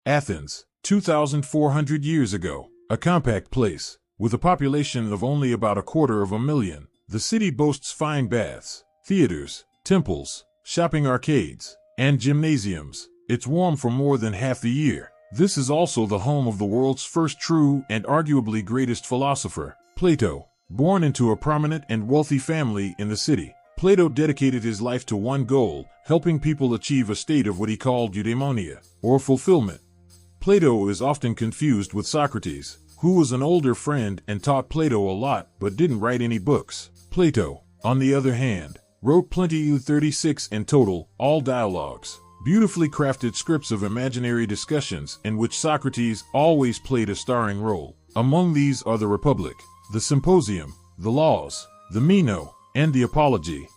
Athens, 2,400 years ago, a compact place, with a population of only about 250,000. The city boasts fine baths, theaters, temples, shopping arcades, and gymnasiums. It's warm for more than half the year. This is also the home of the world's first true and arguably greatest philosopher, Plato. Born into a prominent and wealthy family in the city, Plato dedicated his life to one goal, helping people achieve a state of what he called eudaimonia, or fulfillment. Plato is often confused with Socrates, who was an older friend and taught Plato a lot but didn't write any books. Plato, on the other hand, wrote plenty, 36 in total, all dialogues, beautifully crafted scripts of imaginary discussions in which Socrates always played a starring role. Among these are the Republic, the Symposium, the Laws, the Meno, and the Apology.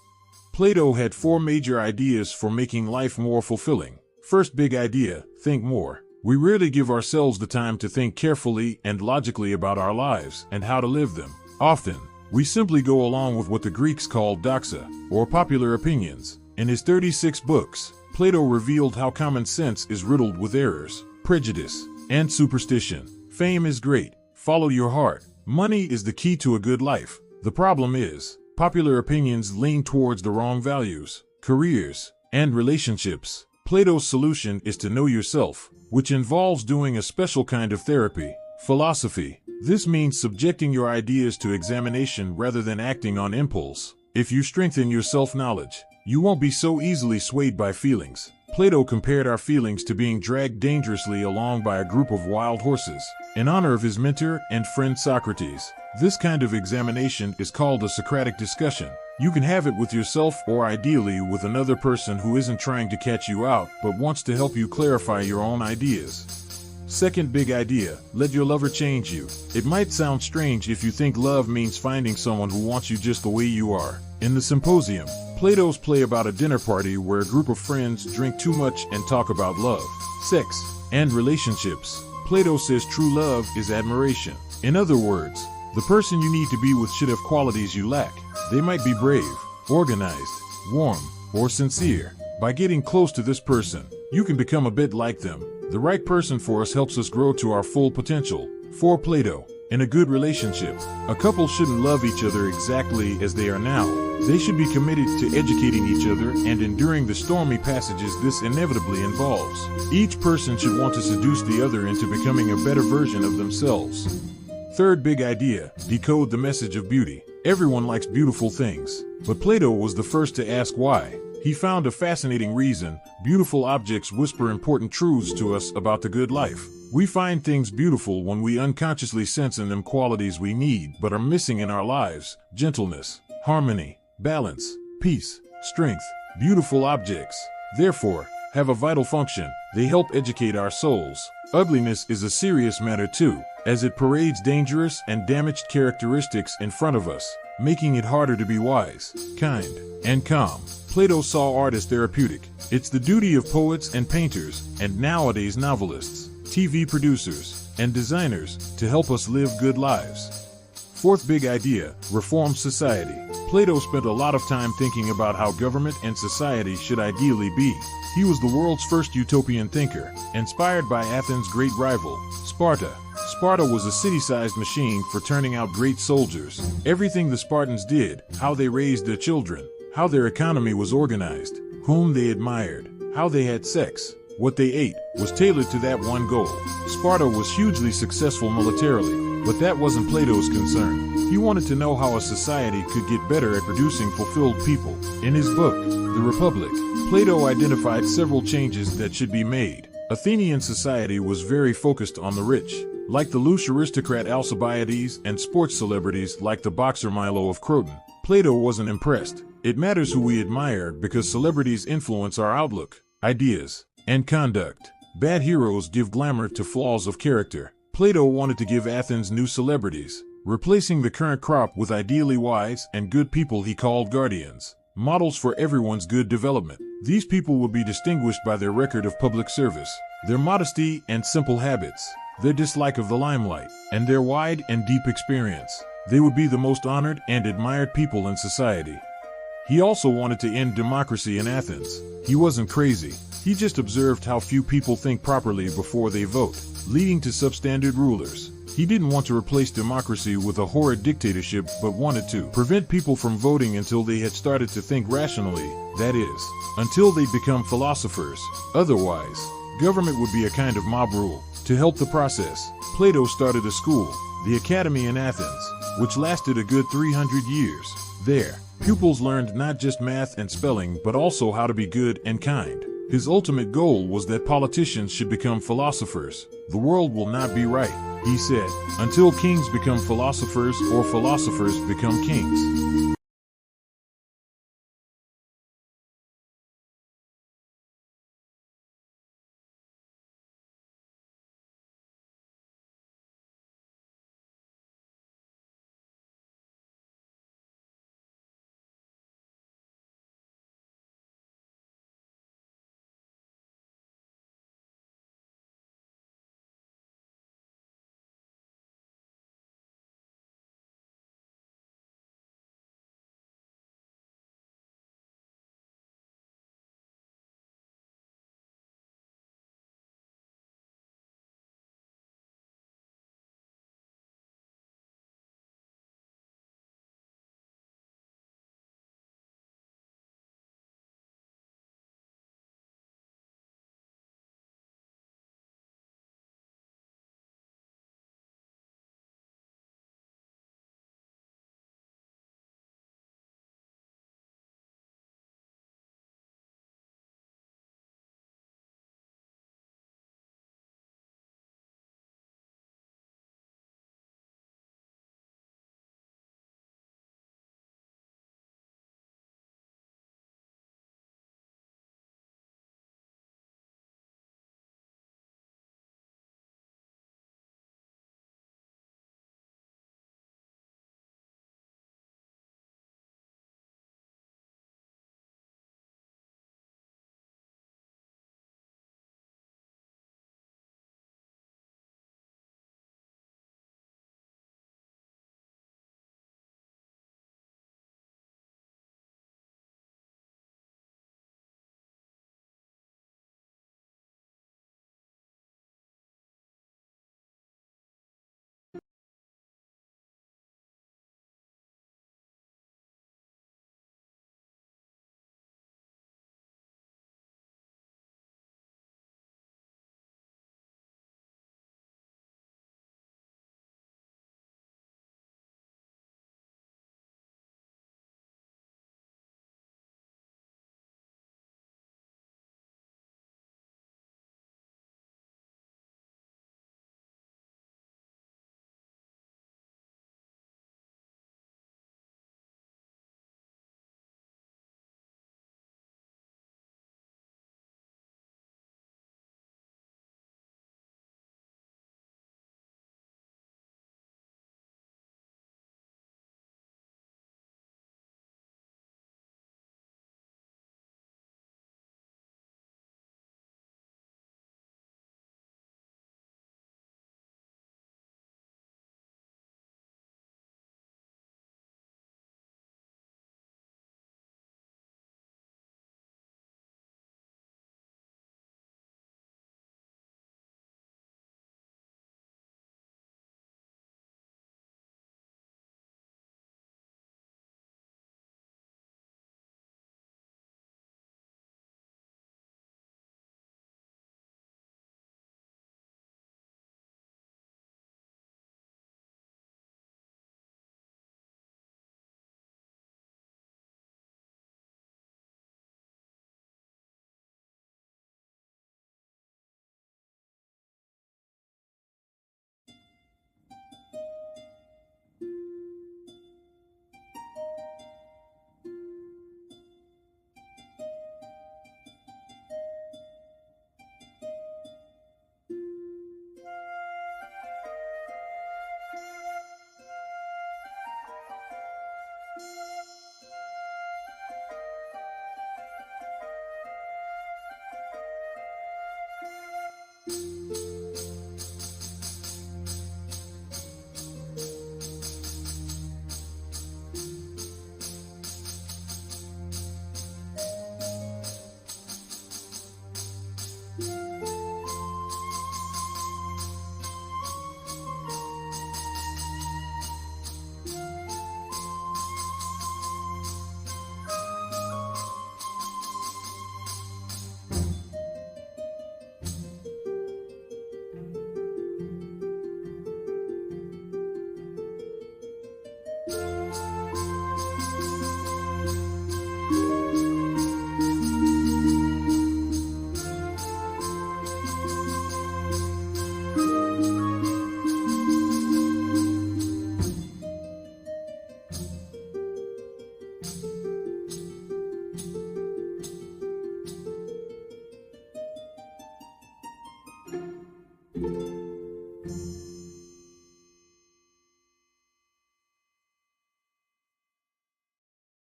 Plato had 4 major ideas for making life more fulfilling. First big idea, think more. We rarely give ourselves the time to think carefully and logically about our lives and how to live them. Often, we simply go along with what the Greeks called doxa, or popular opinions. In his 36 books, Plato revealed how common sense is riddled with errors, prejudice, and superstition. Fame is great. Follow your heart. Money is the key to a good life. The problem is, popular opinions lean towards the wrong values, careers, and relationships. Plato's solution is to know yourself, which involves doing a special kind of therapy, philosophy. This means subjecting your ideas to examination rather than acting on impulse. If you strengthen your self-knowledge, you won't be so easily swayed by feelings. Plato compared our feelings to being dragged dangerously along by a group of wild horses, in honor of his mentor and friend Socrates. This kind of examination is called a Socratic discussion. You can have it with yourself or ideally with another person who isn't trying to catch you out but wants to help you clarify your own ideas. Second big idea, let your lover change you. It might sound strange if you think love means finding someone who wants you just the way you are. In the Symposium, Plato's play about a dinner party where a group of friends drink too much and talk about love, sex, and relationships. Plato says true love is admiration. In other words, the person you need to be with should have qualities you lack. They might be brave, organized, warm, or sincere. By getting close to this person, you can become a bit like them. The right person for us helps us grow to our full potential. For Plato, in a good relationship, a couple shouldn't love each other exactly as they are now. They should be committed to educating each other and enduring the stormy passages this inevitably involves. Each person should want to seduce the other into becoming a better version of themselves. Third big idea, decode the message of beauty. Everyone likes beautiful things, but Plato was the first to ask why. He found a fascinating reason. Beautiful objects whisper important truths to us about the good life. We find things beautiful when we unconsciously sense in them qualities we need but are missing in our lives: gentleness, harmony, balance, peace, strength. Beautiful objects, therefore, have a vital function. They help educate our souls. Ugliness is a serious matter too, as it parades dangerous and damaged characteristics in front of us, making it harder to be wise, kind, and calm. Plato saw art as therapeutic. It's the duty of poets and painters, and nowadays novelists, TV producers, and designers, to help us live good lives. Fourth big idea, reform society. Plato spent a lot of time thinking about how government and society should ideally be. He was the world's first utopian thinker, inspired by Athens' great rival, Sparta. Sparta was a city-sized machine for turning out great soldiers. Everything the Spartans did, how they raised their children, how their economy was organized, whom they admired, how they had sex, what they ate, was tailored to that one goal. Sparta was hugely successful militarily, but that wasn't Plato's concern. He wanted to know how a society could get better at producing fulfilled people. In his book, The Republic, Plato identified several changes that should be made. Athenian society was very focused on the rich, like the loose aristocrat Alcibiades, and sports celebrities like the boxer Milo of Croton. Plato wasn't impressed. It matters who we admire because celebrities influence our outlook, ideas, and conduct. Bad heroes give glamour to flaws of character. Plato wanted to give Athens new celebrities, replacing the current crop with ideally wise and good people he called guardians, models for everyone's good development. These people would be distinguished by their record of public service, their modesty and simple habits, their dislike of the limelight, and their wide and deep experience. They would be the most honored and admired people in society. He also wanted to end democracy in Athens. He wasn't crazy. He just observed how few people think properly before they vote, leading to substandard rulers. He didn't want to replace democracy with a horrid dictatorship, but wanted to prevent people from voting until they had started to think rationally, that is, until they become philosophers. Otherwise, government would be a kind of mob rule. To help the process, Plato started a school, the Academy in Athens, which lasted a good 300 years. There, pupils learned not just math and spelling, but also how to be good and kind. His ultimate goal was that politicians should become philosophers. The world will not be right, he said, until kings become philosophers or philosophers become kings.